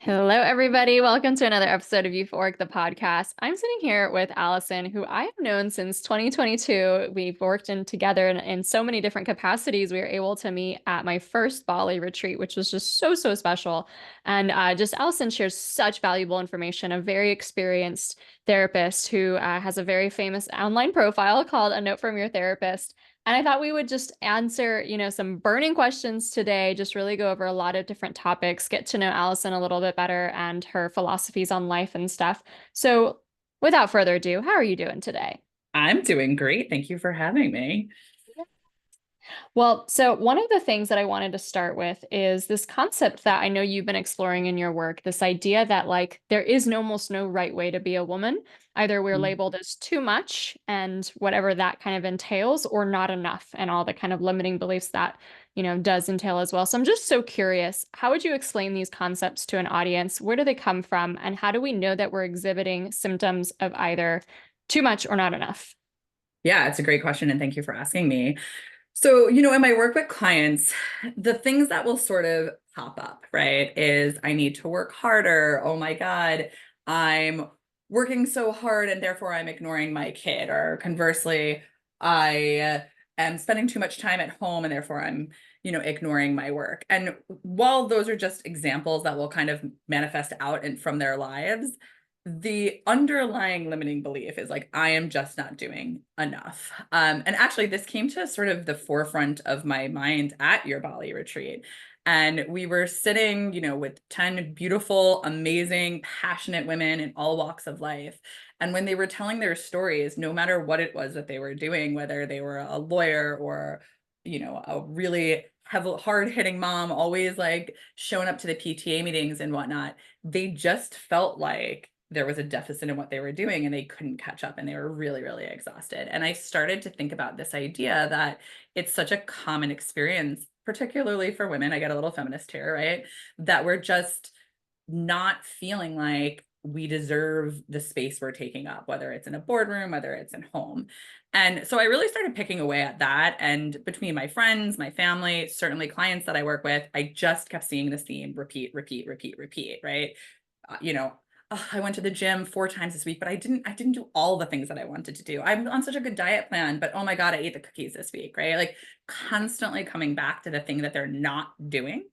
Hello, everybody. Welcome to another episode of Euphoric, the podcast. I'm sitting here with Allison, who I have known since 2022. We've worked in together in so many different capacities. We were able to meet at my first Bali retreat, which was just so special. And just Allison shares such valuable information, a very experienced therapist who has a very famous online profile called A Note from Your Therapist. And I thought we would just answer, some burning questions today, just really go over a lot of different topics, get to know Allison a little bit better and her philosophies on life and stuff. So, without further ado, how are you doing today? I'm doing great. Thank you for having me. Well, so one of the things that I wanted to start with is this concept that I know you've been exploring in your work, this idea that like there is almost no right way to be a woman. Either we're Mm. labeled as too much and whatever that kind of entails, or not enough and all the kind of limiting beliefs that, does entail as well. So I'm just so curious, how would you explain these concepts to an audience? Where do they come from? And how do we know that we're exhibiting symptoms of either too much or not enough? Yeah, it's a great question, and thank you for asking me. In my work with clients, the things that will sort of pop up, right, is I need to work harder. Oh my God, I'm working so hard and therefore I'm ignoring my kid. Or conversely, I am spending too much time at home and therefore I'm ignoring my work. And while those are just examples that will kind of manifest out and from their lives, the underlying limiting belief is like, I am just not doing enough. And actually, this came to sort of the forefront of my mind at your Bali retreat. And we were sitting with 10 beautiful, amazing, passionate women in all walks of life. And when they were telling their stories, no matter what it was that they were doing, whether they were a lawyer or a really heavy, hard-hitting mom, always like showing up to the PTA meetings and whatnot, they just felt like there was a deficit in what they were doing and they couldn't catch up and they were really exhausted. And I started to think about this idea that it's such a common experience, particularly for women. I get a little feminist here, right? That we're just not feeling like we deserve the space we're taking up, whether it's in a boardroom, whether it's in home. And so I really started picking away at that. And between my friends, my family, certainly clients that I work with, I just kept seeing this theme repeat, right? You know, oh, I went to the gym 4 times this week, but I didn't do all the things that I wanted to do. I'm on such a good diet plan, but oh my God, I ate the cookies this week, right? Like constantly coming back to the thing that they're not doing.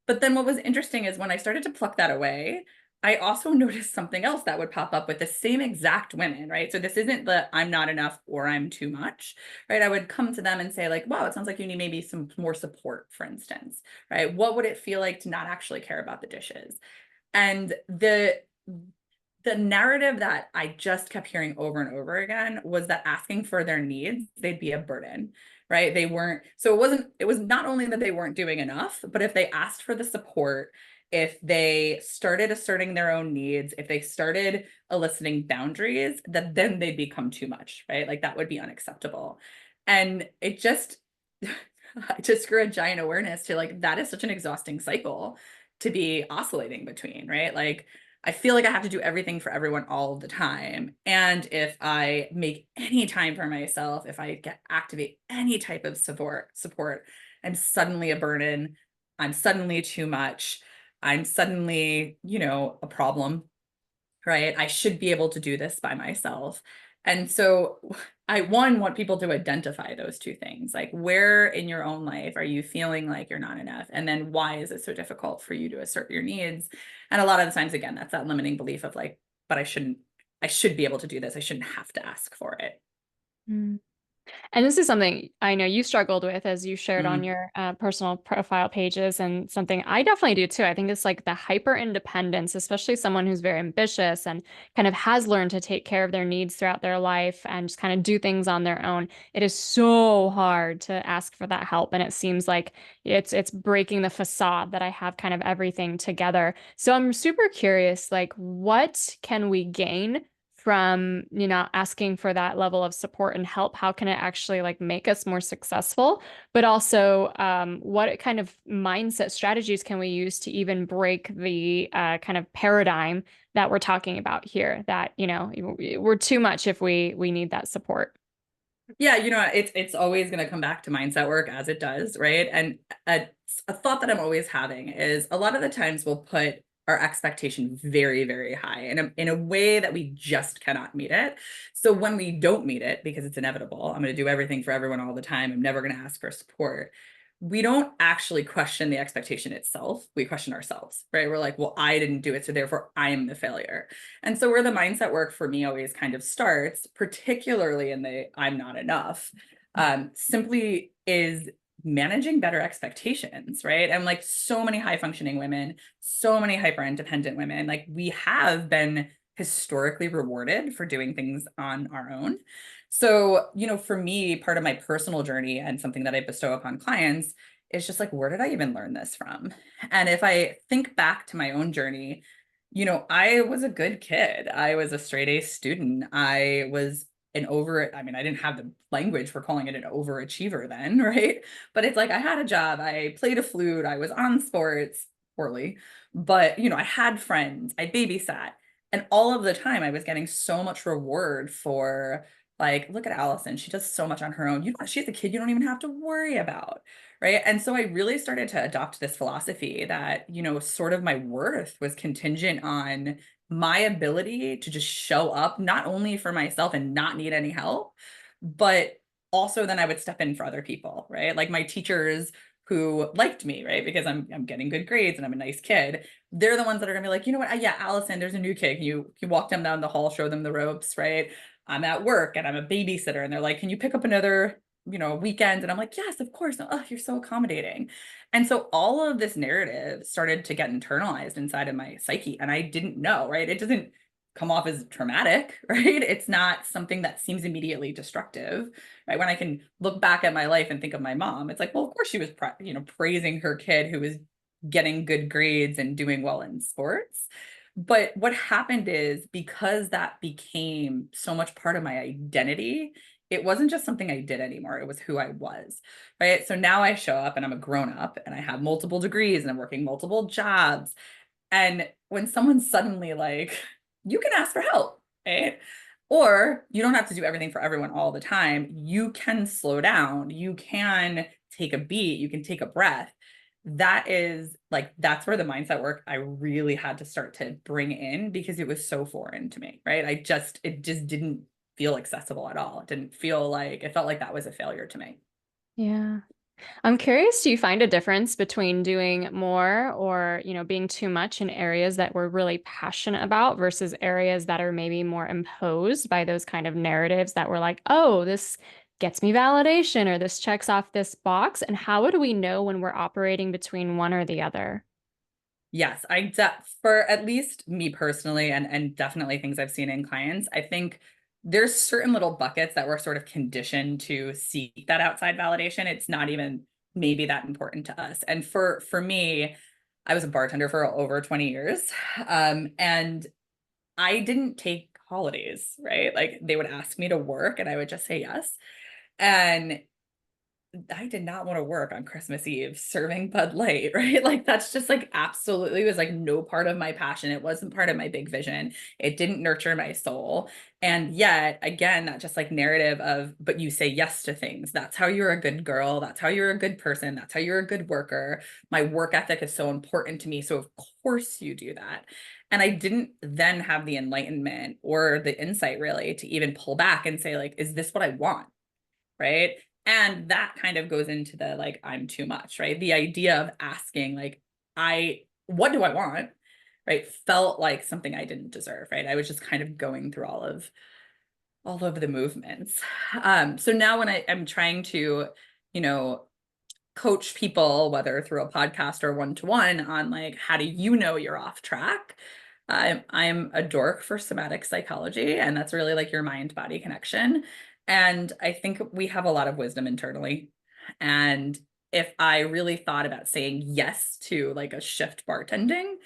But then what was interesting is when I started to pluck that away, I also noticed something else that would pop up with the same exact women, right? So this isn't the I'm not enough or I'm too much, right? I would come to them and say like, wow, it sounds like you need maybe some more support, for instance, right? What would it feel like to not actually care about the dishes? And the narrative that I just kept hearing over and over again was that asking for their needs, they'd be a burden, right? They weren't, so it was not only that they weren't doing enough, but if they asked for the support, if they started asserting their own needs, if they started eliciting boundaries, that then they'd become too much, right? Like that would be unacceptable. And it just, I just grew a giant awareness to like, that is such an exhausting cycle to be oscillating between, right? Like, I feel like I have to do everything for everyone all the time. And if I make any time for myself, if I activate any type of support, I'm suddenly a burden. I'm suddenly too much. I'm suddenly a problem, right? I should be able to do this by myself. And so I want people to identify those two things. Like where in your own life are you feeling like you're not enough? And then why is it so difficult for you to assert your needs? And a lot of the times, again, that's that limiting belief of like, but I should be able to do this. I shouldn't have to ask for it. And this is something I know you struggled with as you shared on Mm. your personal profile pages, and something I definitely do too. I think it's like the hyper independence, especially someone who's very ambitious and kind of has learned to take care of their needs throughout their life and just kind of do things on their own. It is so hard to ask for that help, and it seems like it's breaking the facade that I have kind of everything together. So I'm super curious, like, what can we gain from, asking for that level of support and help? How can it actually like make us more successful? But also, what kind of mindset strategies can we use to even break the kind of paradigm that we're talking about here, that, we're too much if we need that support. Yeah, it's always going to come back to mindset work as it does, right? And a, a thought that I'm always having is a lot of the times we'll put our expectation very, very high in a way that we just cannot meet it. So when we don't meet it, because it's inevitable, I'm going to do everything for everyone all the time, I'm never going to ask for support. We don't actually question the expectation itself. We question ourselves, right? We're like, well, I didn't do it, so therefore I am the failure. And so where the mindset work for me always kind of starts, particularly in the I'm not enough, simply is managing better expectations, right? And like so many high functioning women, so many hyper independent women, like we have been historically rewarded for doing things on our own. So, for me, part of my personal journey and something that I bestow upon clients is just like, where did I even learn this from? And if I think back to my own journey, I was a good kid. I was a straight A student. I was I mean, I didn't have the language for calling it an overachiever then, right? But it's like I had a job, I played a flute, I was on sports poorly, but I had friends, I babysat, and all of the time I was getting so much reward for like, look at Allison, she does so much on her own. She's a kid you don't even have to worry about, right? And so I really started to adopt this philosophy that, sort of my worth was contingent on my ability to just show up, not only for myself and not need any help, but also then I would step in for other people, right? Like my teachers who liked me, right? Because I'm getting good grades and I'm a nice kid. They're the ones that are gonna be like, you know what? Yeah, Allison, there's a new kid. Can you walk them down the hall, show them the ropes, right? I'm at work and I'm a babysitter, and they're like, can you pick up another, weekend? And I'm like, yes, of course. Oh, you're so accommodating. And so all of this narrative started to get internalized inside of my psyche, and I didn't know, right? It doesn't come off as traumatic, right? It's not something that seems immediately destructive, right? When I can look back at my life and think of my mom, it's like, well, of course she was, praising her kid who was getting good grades and doing well in sports. But what happened is because that became so much part of my identity, it wasn't just something I did anymore. It was who I was, right? So now I show up and I'm a grown up and I have multiple degrees and I'm working multiple jobs. And when someone's suddenly like, you can ask for help, right? Or you don't have to do everything for everyone all the time. You can slow down. You can take a beat. You can take a breath. That's where the mindset work I really had to start to bring in because it was so foreign to me, right? It just didn't feel accessible at all. It felt like that was a failure to me. Yeah. I'm curious, do you find a difference between doing more or, being too much in areas that we're really passionate about versus areas that are maybe more imposed by those kind of narratives that we're like, oh, this gets me validation or this checks off this box? And how do we know when we're operating between one or the other? Yes, for at least me personally, and definitely things I've seen in clients, I think there's certain little buckets that we're sort of conditioned to seek that outside validation. It's not even maybe that important to us. And for me, I was a bartender for over 20 years. And I didn't take holidays, right? Like they would ask me to work and I would just say yes. And I did not want to work on Christmas Eve serving Bud Light, right? Like that's just like absolutely was like no part of my passion. It wasn't part of my big vision. It didn't nurture my soul. And yet, again, that just like narrative of, but you say yes to things. That's how you're a good girl. That's how you're a good person. That's how you're a good worker. My work ethic is so important to me. So of course you do that. And I didn't then have the enlightenment or the insight really to even pull back and say, like, is this what I want? Right. And that kind of goes into the like, I'm too much, right? The idea of asking, like, what do I want? Right. Felt like something I didn't deserve, right? I was just kind of going through all of the movements. So now when I am trying to, you know, coach people, whether through a podcast or one-to-one on like, how do you know you're off track? I'm a dork for somatic psychology, and that's really like your mind-body connection. And I think we have a lot of wisdom internally. And if I really thought about saying yes to like a shift bartending,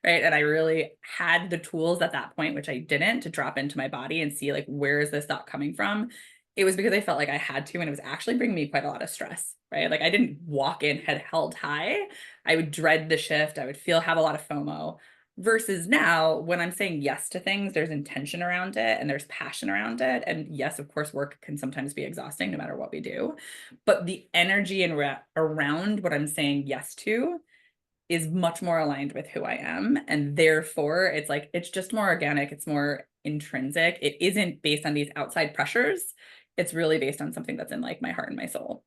right? And I really had the tools at that point, which I didn't, to drop into my body and see like, where is this thought coming from? It was because I felt like I had to, and it was actually bringing me quite a lot of stress, right? Like I didn't walk in head held high. I would dread the shift. I would have a lot of FOMO. Versus now, when I'm saying yes to things, there's intention around it and there's passion around it. And yes, of course, work can sometimes be exhausting no matter what we do. But the energy and around what I'm saying yes to is much more aligned with who I am. And therefore, it's like, it's just more organic. It's more intrinsic. It isn't based on these outside pressures. It's really based on something that's in like my heart and my soul.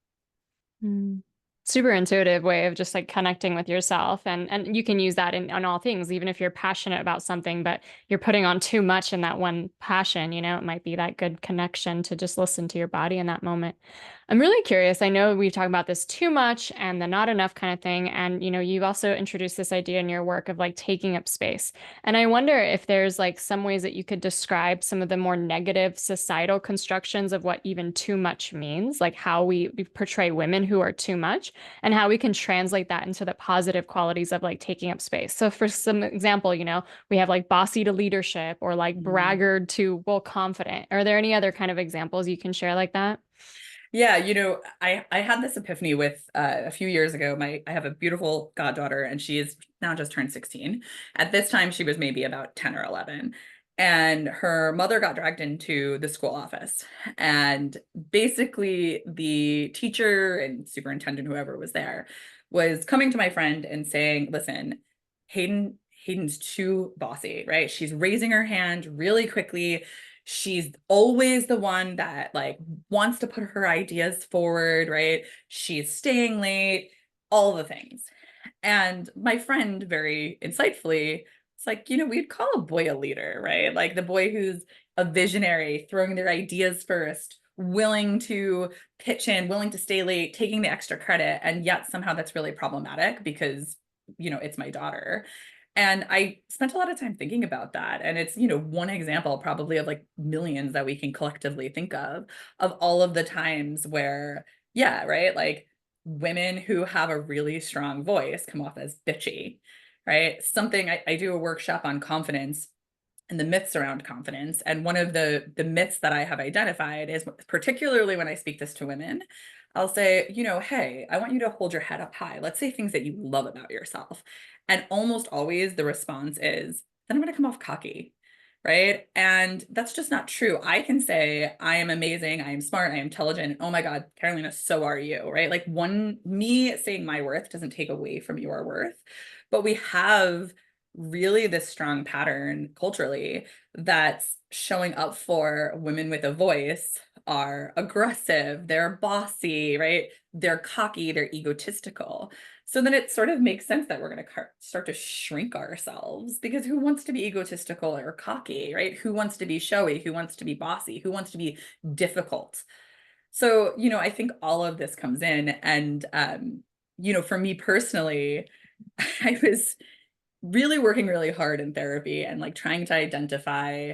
Mm. Super intuitive way of just like connecting with yourself, and you can use that in on all things, even if you're passionate about something, but you're putting on too much in that one passion, it might be that good connection to just listen to your body in that moment. I'm really curious. I know we've talked about this too much and the not enough kind of thing. And you've also introduced this idea in your work of like taking up space. And I wonder if there's like some ways that you could describe some of the more negative societal constructions of what even too much means, like how we portray women who are too much and how we can translate that into the positive qualities of like taking up space. So for some example, we have like bossy to leadership or like Mm. braggart to, well, confident. Are there any other kind of examples you can share like that? Yeah, I had this epiphany with a few years ago. I have a beautiful goddaughter, and she is now just turned 16. At this time, she was maybe about 10 or 11. And her mother got dragged into the school office. And basically, the teacher and superintendent, whoever was there, was coming to my friend and saying, listen, Hayden's too bossy, right? She's raising her hand really quickly. She's always the one that like wants to put her ideas forward, right? She's staying late, all the things. And my friend very insightfully, it's like, we'd call a boy a leader, right? Like the boy who's a visionary, throwing their ideas first, willing to pitch in, willing to stay late, taking the extra credit. And yet somehow that's really problematic because, it's my daughter. And I spent a lot of time thinking about that. And it's, one example probably of like millions that we can collectively think of all of the times where, yeah, right, like women who have a really strong voice come off as bitchy, right? Something I do a workshop on confidence and the myths around confidence. And one of the myths that I have identified is, particularly when I speak this to women, I'll say, hey, I want you to hold your head up high. Let's say things that you love about yourself. And almost always the response is, then I'm going to come off cocky. Right. And that's just not true. I can say, I am amazing. I am smart. I am intelligent. Oh my God, Carolina, so are you. Right. Like me saying my worth doesn't take away from your worth. But we have really this strong pattern culturally that's showing up for women with a voice are aggressive, they're bossy, right? They're cocky, they're egotistical. So then it sort of makes sense that we're going to start to shrink ourselves because who wants to be egotistical or cocky, right? Who wants to be showy? Who wants to be bossy? Who wants to be difficult? So, I think all of this comes in. And, for me personally, I was really working really hard in therapy and like trying to identify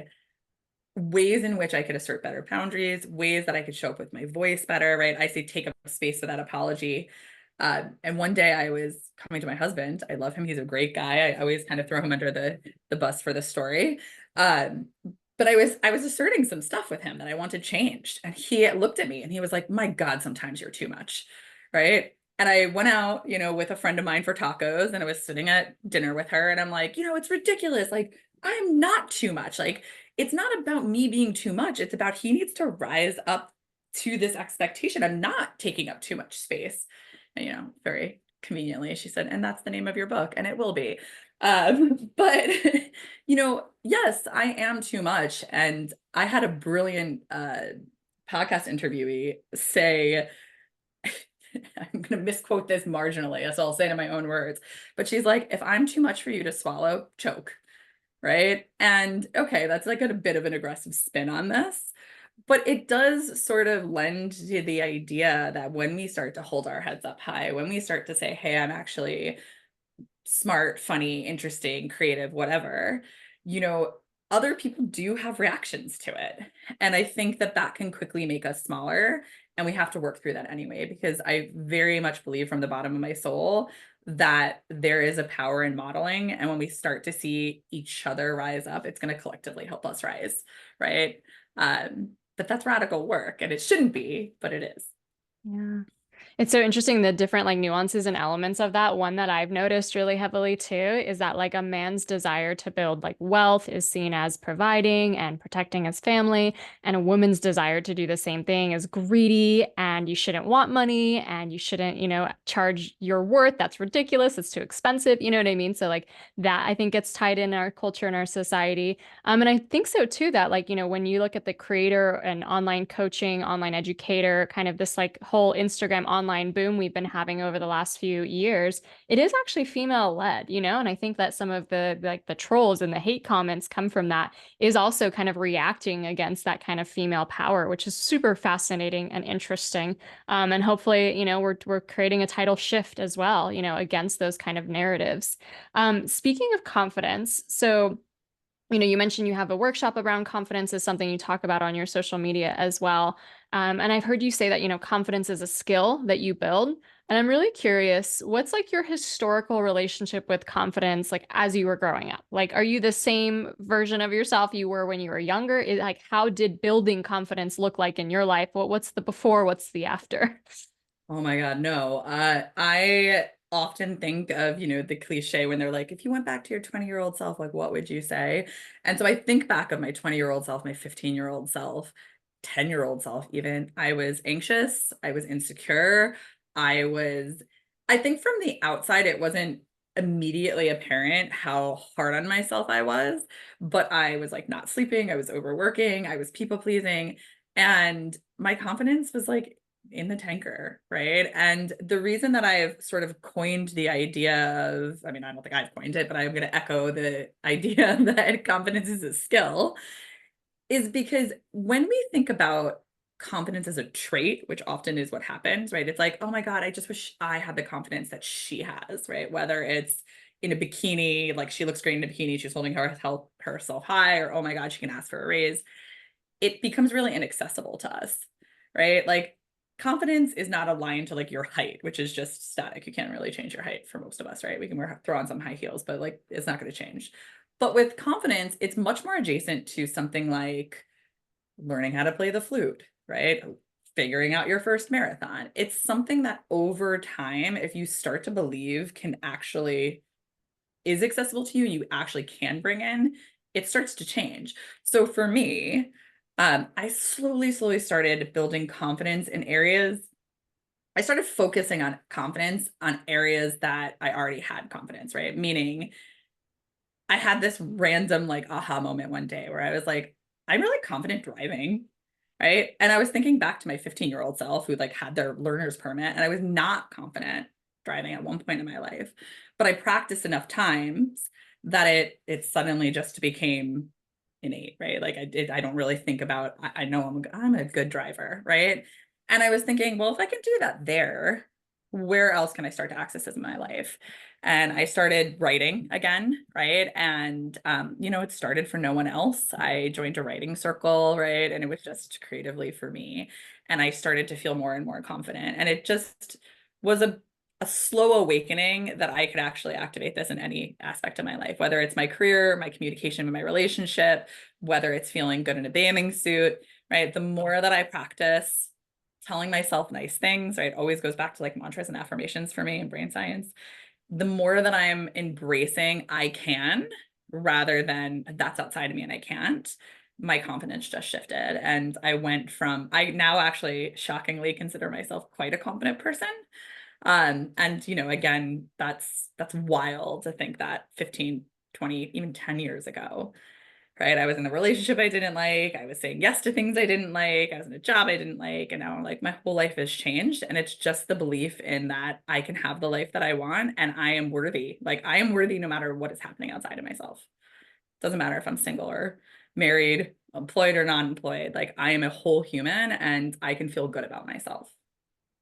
ways in which I could assert better boundaries, ways that I could show up with my voice better, right? I say take up space without apology. And one day I was coming to my husband. I love him. He's a great guy. I always kind of throw him under the bus for the story. Um, but I was asserting some stuff with him that I wanted changed. And he looked at me and he was like, my God, sometimes you're too much. Right. And I went out, with a friend of mine for tacos and I was sitting at dinner with her and I'm like, it's ridiculous. Like, I'm not too much. Like, it's not about me being too much. It's about he needs to rise up to this expectation. I'm not taking up too much space. And, very conveniently, she said, and that's the name of your book, and it will be. But, yes, I am too much. And I had a brilliant podcast interviewee say, I'm going to misquote this marginally, so I'll say it in my own words. But she's like, if I'm too much for you to swallow, choke. Right. And okay, that's like a bit of an aggressive spin on this, but it does sort of lend to the idea that when we start to hold our heads up high, when we start to say, hey, I'm actually smart, funny, interesting, creative, whatever, you know, other people do have reactions to it. And I think that that can quickly make us smaller. And we have to work through that anyway, because I very much believe from the bottom of my soul that there is a power in modeling. And when we start to see each other rise up, it's going to collectively help us rise. Right. But that's radical work and it shouldn't be, but it is. Yeah. It's so interesting the different like nuances and elements of that. One that I've noticed really heavily too is that like a man's desire to build like wealth is seen as providing and protecting his family, and a woman's desire to do the same thing is greedy and you shouldn't want money and you shouldn't, charge your worth. That's ridiculous. It's too expensive. You know what I mean? So like that I think gets tied in our culture and our society. And I think so too that like, when you look at the creator and online coaching, online educator, kind of this like whole Instagram online boom we've been having over the last few years, it is actually female led, and I think that some of the like the trolls and the hate comments come from that is also kind of reacting against that kind of female power, which is super fascinating and interesting. And hopefully, we're creating a tidal shift as well, against those kind of narratives. Speaking of confidence, so you mentioned you have a workshop around confidence is something you talk about on your social media as well. And I've heard you say that, confidence is a skill that you build. And I'm really curious, what's like your historical relationship with confidence, like as you were growing up? Like, are you the same version of yourself you were when you were younger? Like, how did building confidence look like in your life? What's the before? What's the after? Oh my God, no. I often think of, the cliche when they're like, if you went back to your 20-year-old self, like, what would you say? And so I think back of my 20-year-old self, my 15-year-old self, 10-year-old self, even. I was anxious, I was insecure. I think from the outside, it wasn't immediately apparent how hard on myself I was, but I was like not sleeping, I was overworking, I was people pleasing. And my confidence was like in the tanker, right? And the reason that I've sort of coined the idea of, I mean, I don't think I've coined it, but I'm going to echo the idea that confidence is a skill, is because when we think about confidence as a trait, which often is what happens, right? It's like, oh my God, I just wish I had the confidence that she has, right? Whether it's in a bikini, like she looks great in a bikini, she's holding herself high, or oh my God, she can ask for a raise. It becomes really inaccessible to us, right? Like confidence is not aligned to like your height, which is just static. You can't really change your height for most of us, right? We can throw on some high heels, but like it's not going to change. But with confidence, it's much more adjacent to something like learning how to play the flute, right? Figuring out your first marathon. It's something that over time, if you start to believe can actually is accessible to you, you actually can bring in, it starts to change. So for me, I slowly started building confidence in areas. I started focusing on confidence on areas that I already had confidence, right? Meaning I had this random like aha moment one day where I was like, I'm really confident driving, right? And I was thinking back to my 15-year-old self who like had their learner's permit and I was not confident driving at one point in my life. But I practiced enough times that it suddenly just became innate, right? Like I don't really think about I know I'm a good driver, right? And I was thinking, well, if I can do that there, where else can I start to access this in my life? And I started writing again, right? And it started for no one else. I joined a writing circle, right? And it was just creatively for me. And I started to feel more and more confident. And it just was a slow awakening that I could actually activate this in any aspect of my life, whether it's my career, my communication, my relationship, whether it's feeling good in a bathing suit, right? The more that I practice telling myself nice things, right? It always goes back to like mantras and affirmations for me in brain science. The more that I'm embracing I can rather than that's outside of me and I can't, my confidence just shifted. And I now actually shockingly consider myself quite a confident person. And again, that's wild to think that 15, 20, even 10 years ago, right? I was in a relationship I didn't like. I was saying yes to things I didn't like. I was in a job I didn't like. And now I'm like, my whole life has changed. And it's just the belief in that I can have the life that I want and I am worthy. Like I am worthy no matter what is happening outside of myself. Doesn't matter if I'm single or married, employed or non-employed. Like I am a whole human and I can feel good about myself.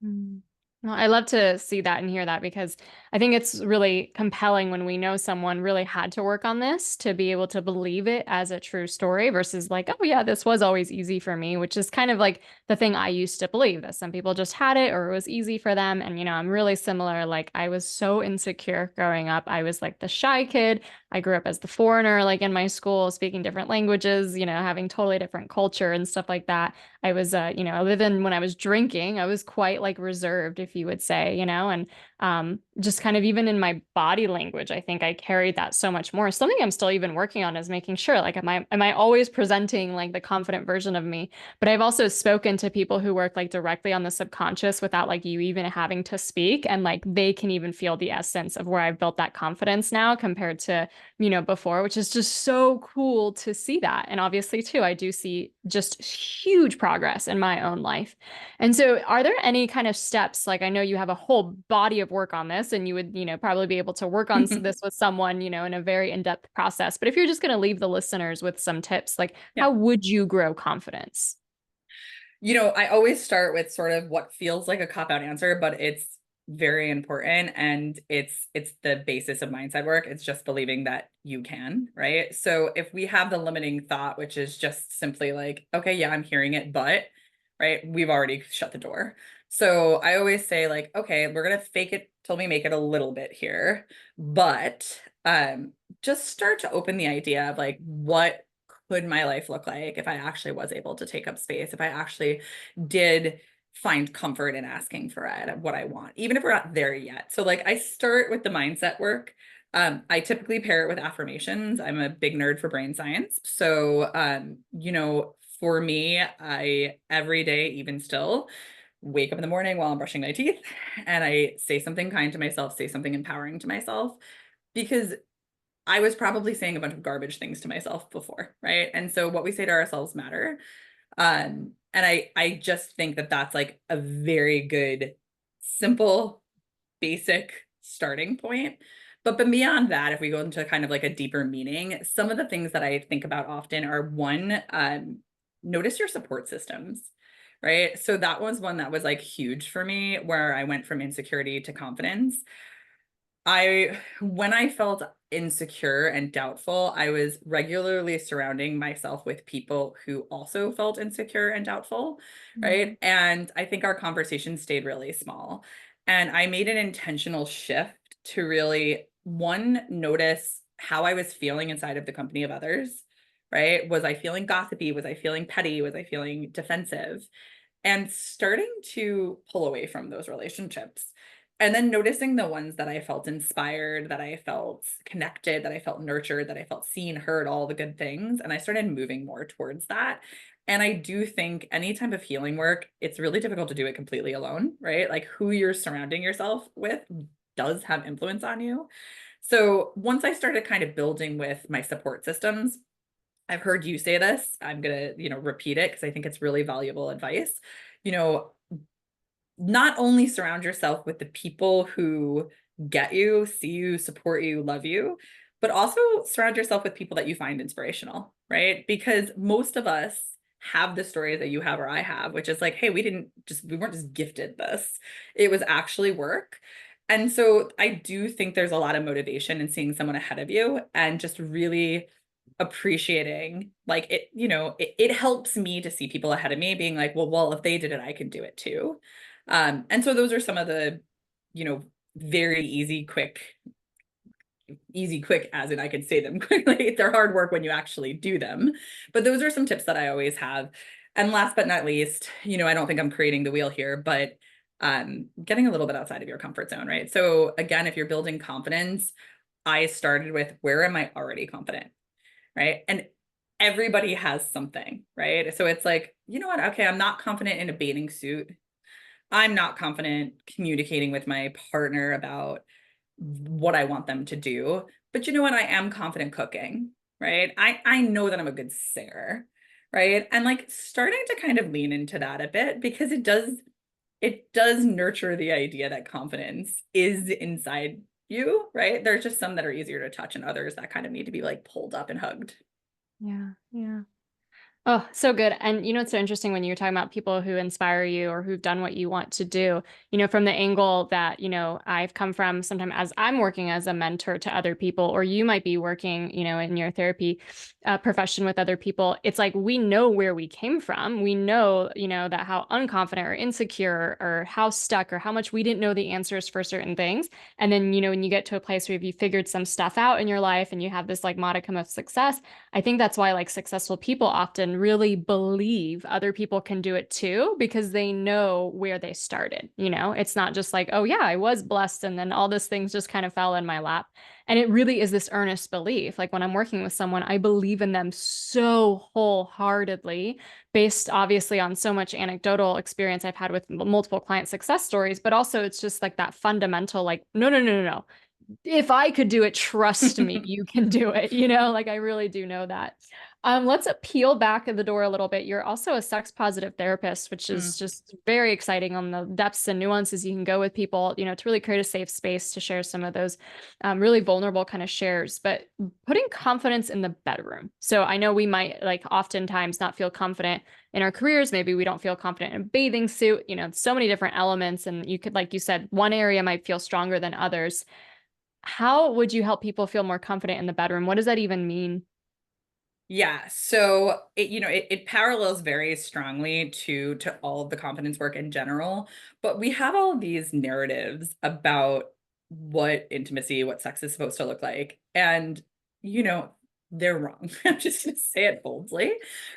Mm. Well, I love to see that and hear that because I think it's really compelling when we know someone really had to work on this to be able to believe it as a true story versus like, oh yeah, this was always easy for me, which is kind of like the thing I used to believe that some people just had it or it was easy for them. And I'm really similar. Like I was so insecure growing up. I was like the shy kid. I grew up as the foreigner, like in my school, speaking different languages, having totally different culture and stuff like that. I was, I live in when I was drinking, I was quite like reserved, if you would say, and just kind of even in my body language, I think I carried that so much more. Something I'm still even working on is making sure, like, am I always presenting like the confident version of me? But I've also spoken to people who work like directly on the subconscious without like you even having to speak, and like they can even feel the essence of where I've built that confidence now compared to before, which is just so cool to see that. And obviously, too, I do see just huge progress in my own life. And so, are there any kind of steps? Like, I know you have a whole body of work on this, and you would, probably be able to work on this with someone, in a very in-depth process. But if you're just going to leave the listeners with some tips, like, Yeah. how would you grow confidence? I always start with sort of what feels like a cop-out answer, but it's very important, and it's the basis of mindset work. It's just believing that you can, right? So if we have the limiting thought, which is just simply like, okay, yeah, I'm hearing it, but, right, we've already shut the door. So I always say like, okay, we're gonna fake it till we make it a little bit here, but just start to open the idea of like, what could my life look like if I actually was able to take up space, if I actually did find comfort in asking for it, what I want, even if we're not there yet. So like I start with the mindset work. I typically pair it with affirmations. I'm a big nerd for brain science. So, for me, I every day, even still, wake up in the morning while I'm brushing my teeth and I say something kind to myself, say something empowering to myself, because I was probably saying a bunch of garbage things to myself before, right? And so what we say to ourselves matter. And I just think that that's like a very good, simple, basic starting point. But beyond that, if we go into kind of like a deeper meaning, some of the things that I think about often are one, notice your support systems, right? So that was one that was like huge for me, where I went from insecurity to confidence. When I felt insecure and doubtful, I was regularly surrounding myself with people who also felt insecure and doubtful, right? And I think our conversation stayed really small. And I made an intentional shift to really, one, notice how I was feeling inside of the company of others, right? Was I feeling gossipy? Was I feeling petty? Was I feeling defensive? And starting to pull away from those relationships. And then noticing the ones that I felt inspired, that I felt connected, that I felt nurtured, that I felt seen, heard, all the good things. And I started moving more towards that. And I do think any type of healing work, it's really difficult to do it completely alone, right? Like who you're surrounding yourself with does have influence on you. So once I started kind of building with my support systems, I've heard you say this. I'm going to, repeat it because I think it's really valuable advice. You know, not only surround yourself with the people who get you, see you, support you, love you, but also surround yourself with people that you find inspirational, right? Because most of us have the stories that you have or I have, which is like, hey, we weren't just gifted this. It was actually work. And so I do think there's a lot of motivation in seeing someone ahead of you and just really appreciating like it helps me to see people ahead of me being like, well, if they did it, I can do it too. And so those are some of the, very easy, quick, as in I can say them quickly. They're hard work when you actually do them. But those are some tips that I always have. And last but not least, I don't think I'm creating the wheel here, but getting a little bit outside of your comfort zone, right? So again, if you're building confidence, I started with, where am I already confident, right? And everybody has something, right? So it's like, you know what? Okay, I'm not confident in a bathing suit. I'm not confident communicating with my partner about what I want them to do. But you know what? I am confident cooking, right? I know that I'm a good singer, right? And like starting to kind of lean into that a bit, because it does nurture the idea that confidence is inside you, right? There's just some that are easier to touch and others that kind of need to be like pulled up and hugged. Yeah, yeah. Oh, so good. And it's so interesting when you're talking about people who inspire you or who've done what you want to do, from the angle that, I've come from sometimes as I'm working as a mentor to other people, or you might be working, in your therapy profession with other people. It's like we know where we came from. We know, that how unconfident or insecure or how stuck or how much we didn't know the answers for certain things. And then, when you get to a place where you figured some stuff out in your life and you have this like modicum of success, I think that's why like successful people often and really believe other people can do it too, because they know where they started. It's not just like, oh yeah, I was blessed and then all these things just kind of fell in my lap. And it really is this earnest belief. Like when I'm working with someone, I believe in them so wholeheartedly, based obviously on so much anecdotal experience I've had with multiple client success stories, but also it's just like that fundamental, like, no, no, no, no, no. If I could do it, trust me, you can do it. Like I really do know that. Let's peel back the door a little bit. You're also a sex positive therapist, which is Mm. just very exciting on the depths and nuances you can go with people, to really create a safe space to share some of those really vulnerable kind of shares, but putting confidence in the bedroom. So I know we might like oftentimes not feel confident in our careers. Maybe we don't feel confident in a bathing suit, so many different elements. And you could, like you said, one area might feel stronger than others. How would you help people feel more confident in the bedroom? What does that even mean? Yeah, so it parallels very strongly to all of the confidence work in general, but we have all these narratives about what intimacy, what sex is supposed to look like. And you know, they're wrong. I'm just gonna say it boldly,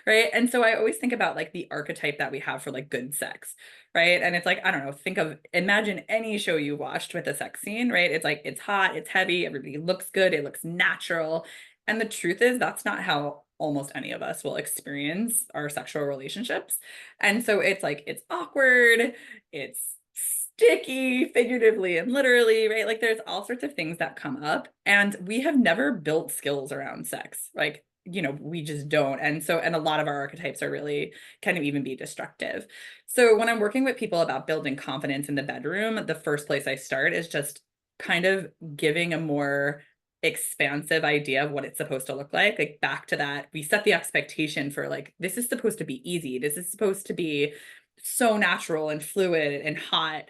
right? And so I always think about like the archetype that we have for like good sex, right? And it's like, I don't know, imagine any show you watched with a sex scene, right? It's like it's hot, it's heavy, everybody looks good, it looks natural. And the truth is, that's not how almost any of us will experience our sexual relationships. And so it's like, it's awkward, it's sticky, figuratively and literally, right? Like there's all sorts of things that come up. And we have never built skills around sex. Like, we just don't. And a lot of our archetypes are really kind of even be destructive. So when I'm working with people about building confidence in the bedroom, the first place I start is just kind of giving a more expansive idea of what it's supposed to look like back to that we set the expectation for like this is supposed to be easy, this is supposed to be so natural and fluid and hot,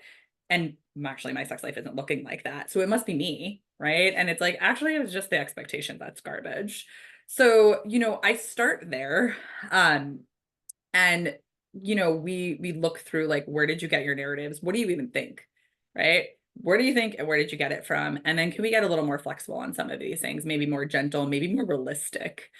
and actually my sex life isn't looking like that, so it must be me, right? And it's like actually it was just the expectation that's garbage. So I start there. And we look through like where did you get your narratives, what do you even think, right? Where do you think and where did you get it from? And then can we get a little more flexible on some of these things, maybe more gentle, maybe more realistic,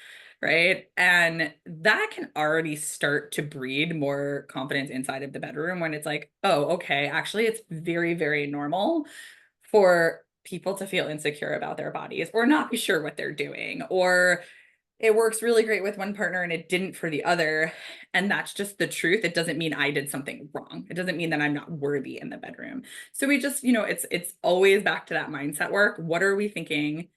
right? And that can already start to breed more confidence inside of the bedroom when it's like, oh, okay, actually it's very, very normal for people to feel insecure about their bodies or not be sure what they're doing, or it works really great with one partner and it didn't for the other. And that's just the truth. It doesn't mean I did something wrong. It doesn't mean that I'm not worthy in the bedroom. So we just, it's always back to that mindset work. What are we thinking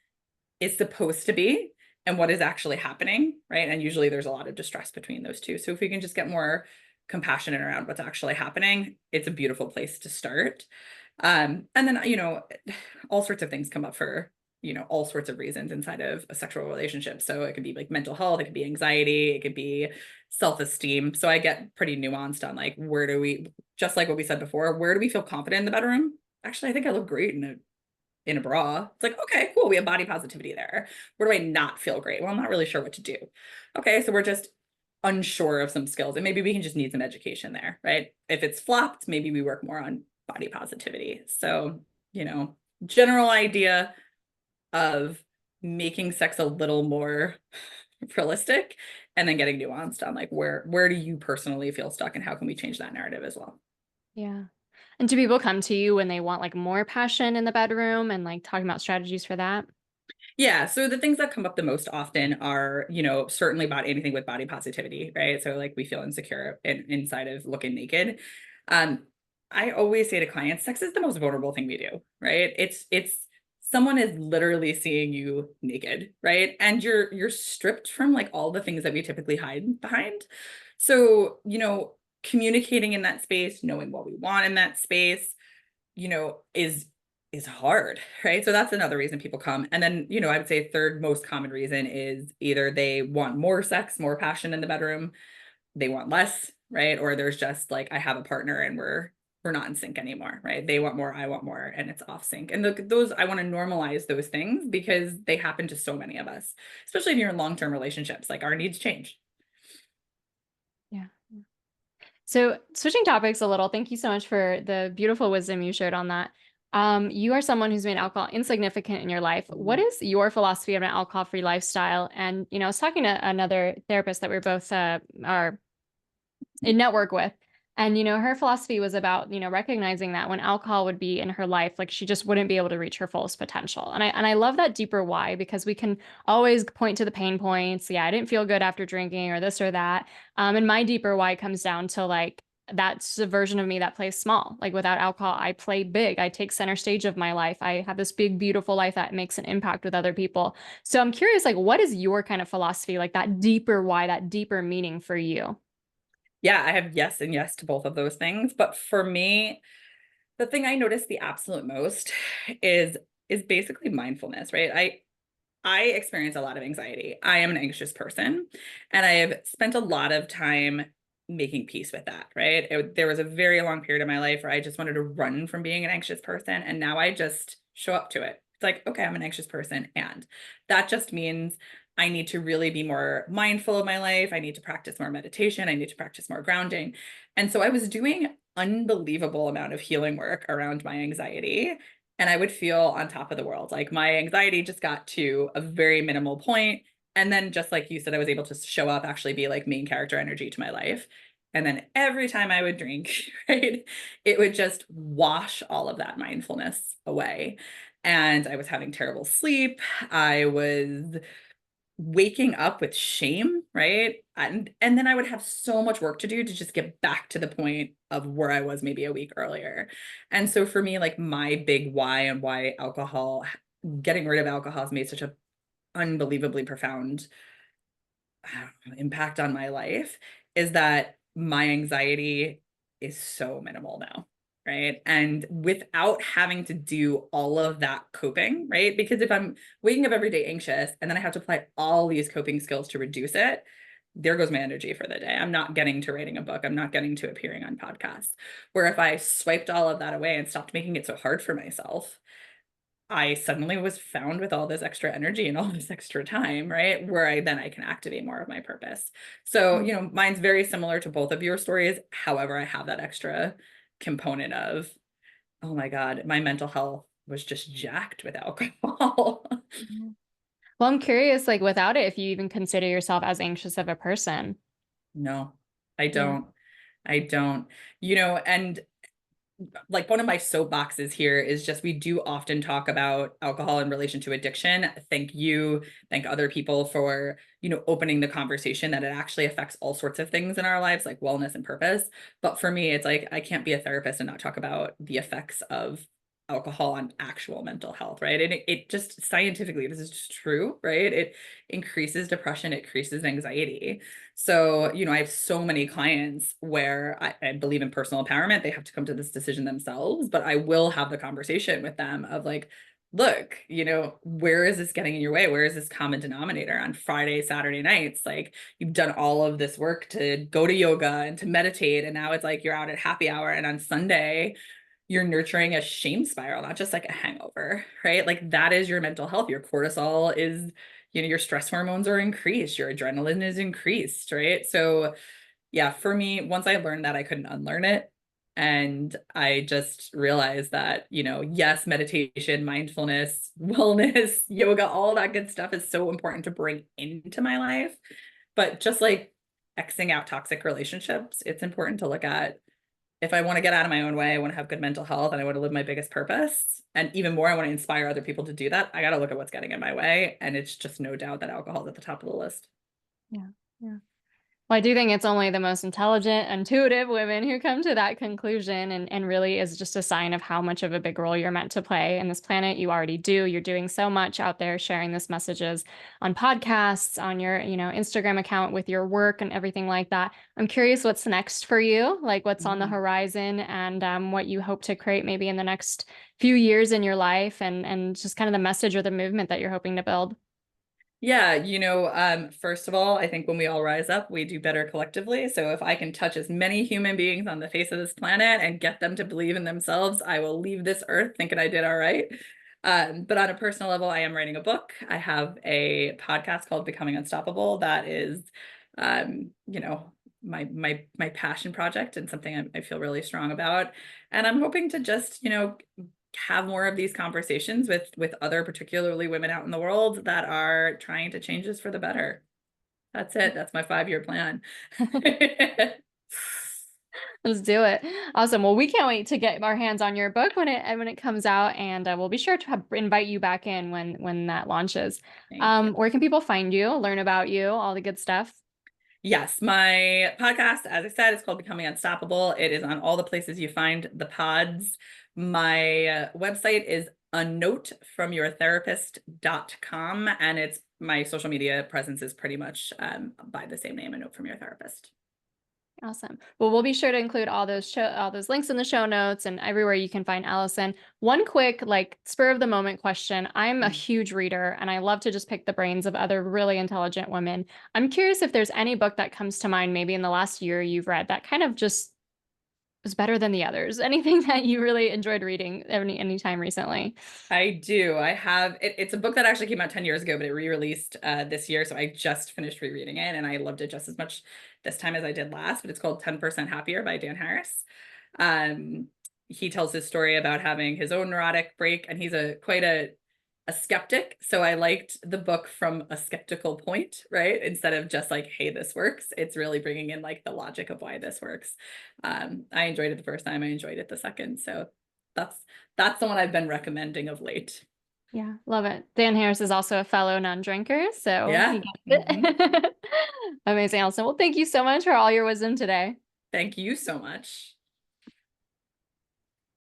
is supposed to be and what is actually happening, right? And usually there's a lot of distress between those two. So if we can just get more compassionate around what's actually happening, it's a beautiful place to start. And then, all sorts of things come up for all sorts of reasons inside of a sexual relationship. So it could be like mental health, it could be anxiety, it could be self-esteem. So I get pretty nuanced on like where do we, just like what we said before, where do we feel confident in the bedroom? Actually, I think I look great in a bra. It's like, okay, cool, we have body positivity there. Where do I not feel great? Well, I'm not really sure what to do. Okay, so we're just unsure of some skills and maybe we can just need some education there, right? If it's flopped, maybe we work more on body positivity. So, general idea of making sex a little more realistic and then getting nuanced on like where do you personally feel stuck and how can we change that narrative as well. Yeah. And do people come to you when they want like more passion in the bedroom and like talking about strategies for that? Yeah, so the things that come up the most often are, certainly about anything with body positivity, right? So like we feel insecure inside of looking naked. Um, I always say to clients, sex is the most vulnerable thing we do, right? It's someone is literally seeing you naked, right? And you're stripped from like all the things that we typically hide behind. So, communicating in that space, knowing what we want in that space, is hard, right? So that's another reason people come. And then, I would say third most common reason is either they want more sex, more passion in the bedroom, they want less, right? Or there's just like I have a partner and we're not in sync anymore, right? They want more, I want more, and it's off sync. And those I want to normalize those things because they happen to so many of us, especially if you're in long-term relationships. Like our needs change. Yeah. So switching topics a little, thank you so much for the beautiful wisdom you shared on that. You are someone who's made alcohol insignificant in your life. What is your philosophy of an alcohol-free lifestyle? And, I was talking to another therapist that we're both are in network with. And, her philosophy was about, recognizing that when alcohol would be in her life, like she just wouldn't be able to reach her fullest potential. And I love that deeper why, because we can always point to the pain points. Yeah, I didn't feel good after drinking or this or that. And my deeper why comes down to like that's the version of me that plays small. Like without alcohol, I play big. I take center stage of my life. I have this big, beautiful life that makes an impact with other people. So I'm curious, like, what is your kind of philosophy, like that deeper why, that deeper meaning for you? Yeah, I have yes and yes to both of those things. But for me, the thing I notice the absolute most is basically mindfulness, right? I experience a lot of anxiety. I am an anxious person, and I have spent a lot of time making peace with that, right? There was a very long period of my life where I just wanted to run from being an anxious person, and now I just show up to it. It's like, okay, I'm an anxious person, and that just means I need to really be more mindful of my life. I need to practice more meditation. I need to practice more grounding. And so I was doing unbelievable amount of healing work around my anxiety, and I would feel on top of the world. Like my anxiety just got to a very minimal point. And then, just like you said, I was able to show up, actually be like main character energy to my life. And then every time I would drink, right, it would just wash all of that mindfulness away. And I was having terrible sleep. I was waking up with shame, right? And then I would have so much work to do to just get back to the point of where I was maybe a week earlier. And so for me, like my big why and why alcohol, getting rid of alcohol has made such a unbelievably profound impact on my life is that my anxiety is so minimal now. Right. And without having to do all of that coping, right? Because if I'm waking up every day anxious and then I have to apply all these coping skills to reduce it, there goes my energy for the day. I'm not getting to writing a book. I'm not getting to appearing on podcasts. Where if I swiped all of that away and stopped making it so hard for myself, I suddenly was found with all this extra energy and all this extra time, right? Where I can activate more of my purpose. So, mine's very similar to both of your stories. However, I have that extra component of, oh my God, my mental health was just jacked with alcohol. Mhm. Well, I'm curious, like without it, if you even consider yourself as anxious of a person. No, I Yeah. don't. I don't. And like one of my soapboxes here is just we do often talk about alcohol in relation to addiction. Thank you, thank other people for, opening the conversation that it actually affects all sorts of things in our lives, like wellness and purpose. But for me, it's like I can't be a therapist and not talk about the effects of alcohol on actual mental health, right? And it just scientifically, this is just true, right? It increases depression, it increases anxiety. So, I have so many clients where I believe in personal empowerment. They have to come to this decision themselves, but I will have the conversation with them of like, look, where is this getting in your way? Where is this common denominator on Friday, Saturday nights? Like you've done all of this work to go to yoga and to meditate. And now it's like you're out at happy hour. And on Sunday, you're nurturing a shame spiral, not just like a hangover, right? Like that is your mental health. Your cortisol is, your stress hormones are increased, your adrenaline is increased, right? So, yeah, for me, once I learned that, I couldn't unlearn it. And I just realized that, yes, meditation, mindfulness, wellness, yoga, all that good stuff is so important to bring into my life. But just like Xing out toxic relationships, it's important to look at if I want to get out of my own way, I want to have good mental health and I want to live my biggest purpose. And even more, I want to inspire other people to do that. I got to look at what's getting in my way. And it's just no doubt that alcohol is at the top of the list. Yeah. Yeah. Well, I do think it's only the most intelligent, intuitive women who come to that conclusion and really is just a sign of how much of a big role you're meant to play in this planet. You already do. You're doing so much out there sharing this messages on podcasts, on your, Instagram account with your work and everything like that. I'm curious what's next for you, like what's on the Mhm. horizon and what you hope to create maybe in the next few years in your life and just kind of the message or the movement that you're hoping to build. Yeah, first of all, I think when we all rise up, we do better collectively. So if I can touch as many human beings on the face of this planet and get them to believe in themselves, I will leave this earth thinking I did all right. But on a personal level, I am writing a book. I have a podcast called Becoming Unstoppable that is, my passion project and something I feel really strong about. And I'm hoping to just, have more of these conversations with other, particularly women out in the world that are trying to change this for the better. That's it. That's my 5-year plan. Let's do it. Awesome. Well, we can't wait to get our hands on your book when it comes out, and we'll be sure to invite you back in when that launches. Thank you. Where can people find you, learn about you, all the good stuff? Yes, my podcast, as I said, is called Becoming Unstoppable. It is on all the places you find the pods. My website is anotefromyourtherapist.com, and it's my social media presence is pretty much by the same name, A Note from Your Therapist. Awesome. Well, we'll be sure to include all those links in the show notes and everywhere you can find Allison. One quick, like, spur of the moment question. I'm a huge reader and I love to just pick the brains of other really intelligent women. I'm curious if there's any book that comes to mind maybe in the last year you've read that kind of just was better than the others. Anything that you really enjoyed reading any time recently? I do. I have it's a book that actually came out 10 years ago, but it re-released this year. So I just finished rereading it and I loved it just as much this time as I did last, but it's called 10% Happier by Dan Harris. He tells his story about having his own neurotic break, and he's quite a skeptic. So I liked the book from a skeptical point, right? Instead of just like, hey, this works. It's really bringing in like the logic of why this works. I enjoyed it the first time. I enjoyed it the second. So that's the one I've been recommending of late. Yeah, love it. Dan Harris is also a fellow non-drinker, so he Yeah. gets it. Amazing, Allison. Well, thank you so much for all your wisdom today. Thank you so much.